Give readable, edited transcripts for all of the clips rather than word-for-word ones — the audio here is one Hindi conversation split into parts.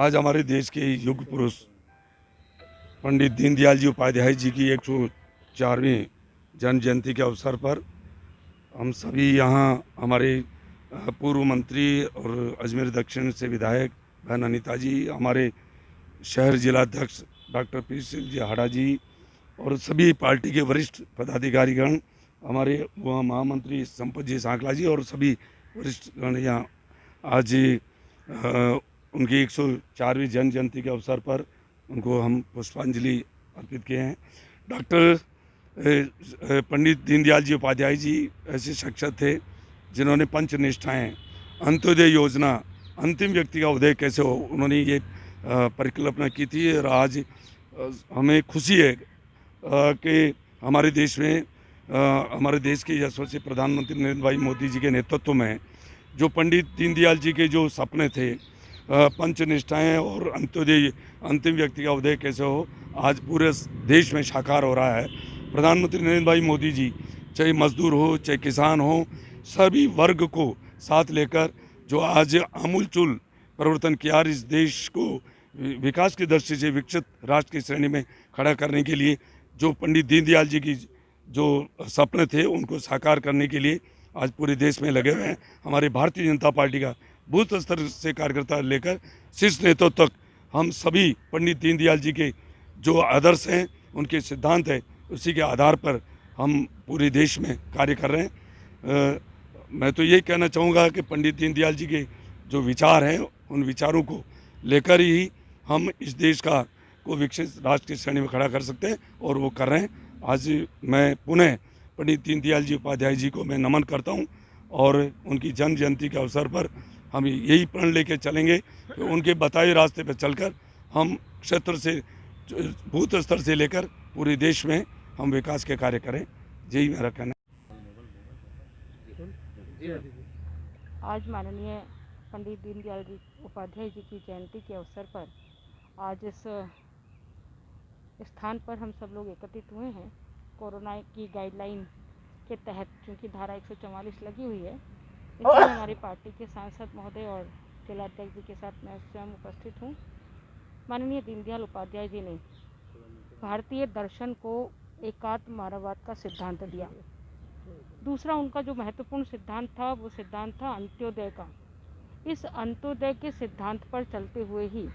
आज हमारे देश के युग पुरुष पंडित दीनदयाल जी उपाध्याय जी की 104वीं जन्म जयंती के अवसर पर हम सभी यहाँ हमारे पूर्व मंत्री और अजमेर दक्षिण से विधायक बहन अनिता जी, हमारे शहर जिलाध्यक्ष डॉक्टर पी सिंह जी हाड़ा जी और सभी पार्टी के वरिष्ठ पदाधिकारीगण, हमारे वहाँ महामंत्री संपत जी सांकला जी और सभी वरिष्ठ गण यहाँ आज उनकी 104वीं जन्म जयंती के अवसर पर उनको हम पुष्पांजलि अर्पित किए हैं। डॉक्टर पंडित दीनदयाल जी उपाध्याय जी ऐसे शख्सियत थे जिन्होंने पंच निष्ठाएँ, अंत्योदय योजना, अंतिम व्यक्ति का उदय कैसे हो, उन्होंने ये परिकल्पना की थी। और आज हमें खुशी है कि हमारे देश में हमारे देश के यशस्वी प्रधानमंत्री नरेंद्र भाई मोदी जी के नेतृत्व में जो पंडित दीनदयाल जी के जो सपने थे, पंच निष्ठाएँ और अंत्योदय, अंतिम व्यक्ति का उदय कैसे हो, आज पूरे देश में साकार हो रहा है। प्रधानमंत्री नरेंद्र भाई मोदी जी चाहे मजदूर हो चाहे किसान हो, सभी वर्ग को साथ लेकर जो आज आमूलचूल परिवर्तन किया, इस देश को विकास की दृष्टि से विकसित राष्ट्र की श्रेणी में खड़ा करने के लिए जो पंडित दीनदयाल जी की जो सपने थे उनको साकार करने के लिए आज पूरे देश में लगे हुए हैं। हमारे भारतीय जनता पार्टी का बूथ स्तर से कार्यकर्ता लेकर शीर्ष नेतृत्व तक हम सभी पंडित दीनदयाल जी के जो आदर्श हैं, उनके सिद्धांत हैं, उसी के आधार पर हम पूरे देश में कार्य कर रहे हैं। मैं तो यही कहना चाहूँगा कि पंडित दीनदयाल जी के जो विचार हैं, उन विचारों को लेकर ही हम इस देश को विकसित राष्ट्र की श्रेणी में खड़ा कर सकते हैं और वो कर रहे हैं। आज मैं पुनः पंडित दीनदयाल जी उपाध्याय जी को मैं नमन करता हूं और उनकी जन्म जयंती के अवसर पर हम यही प्रण लेके चलेंगे कि उनके बताए रास्ते पर चलकर हम क्षेत्र से बूथ स्तर से लेकर पूरे देश में हम विकास के कार्य करें। यही मेरा कहना है। आज माननीय पंडित दीनदयाल जी उपाध्याय जी की जयंती के अवसर पर आज इस स्थान पर हम सब लोग एकत्रित हुए हैं। कोरोना की गाइडलाइन के तहत चूँकि धारा 144 लगी हुई है, इसलिए हमारी पार्टी के सांसद महोदय और जिलाध्यक्ष जी के साथ मैं स्वयं उपस्थित हूँ। माननीय दीनदयाल उपाध्याय जी ने भारतीय दर्शन को एकात्म मानववाद का सिद्धांत दिया। दूसरा उनका जो महत्वपूर्ण सिद्धांत था वो सिद्धांत था अंत्योदय का। इस अंत्योदय के सिद्धांत पर चलते हुए ही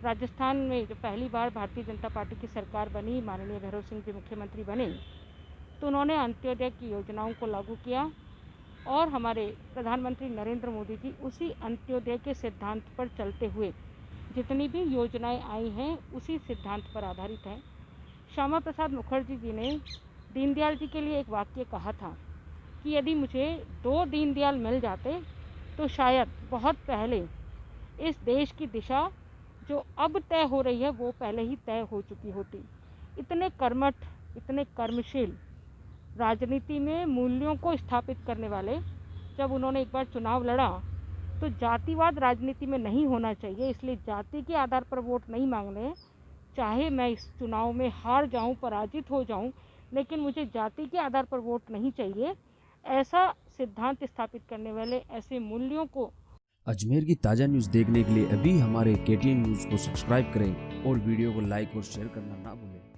राजस्थान में जो पहली बार भारतीय जनता पार्टी की सरकार बनी, माननीय भैरव सिंह जी मुख्यमंत्री बने, तो उन्होंने अंत्योदय की योजनाओं को लागू किया और हमारे प्रधानमंत्री नरेंद्र मोदी जी उसी अंत्योदय के सिद्धांत पर चलते हुए जितनी भी योजनाएं आई हैं उसी सिद्धांत पर आधारित है। श्यामा प्रसाद मुखर्जी जी ने दीनदयाल जी के लिए एक वाक्य कहा था कि यदि मुझे 2 दीनदयाल मिल जाते तो शायद बहुत पहले इस देश की दिशा जो अब तय हो रही है वो पहले ही तय हो चुकी होती। इतने कर्मठ, इतने कर्मशील, राजनीति में मूल्यों को स्थापित करने वाले, जब उन्होंने एक बार चुनाव लड़ा तो जातिवाद राजनीति में नहीं होना चाहिए, इसलिए जाति के आधार पर वोट नहीं मांगने। चाहे मैं इस चुनाव में हार जाऊं, पराजित हो जाऊं, लेकिन मुझे जाति के आधार पर वोट नहीं चाहिए। ऐसा सिद्धांत स्थापित करने वाले, ऐसे मूल्यों को अजमेर की ताज़ा न्यूज़ देखने के लिए अभी हमारे KTN न्यूज़ को सब्सक्राइब करें और वीडियो को लाइक और शेयर करना ना भूलें।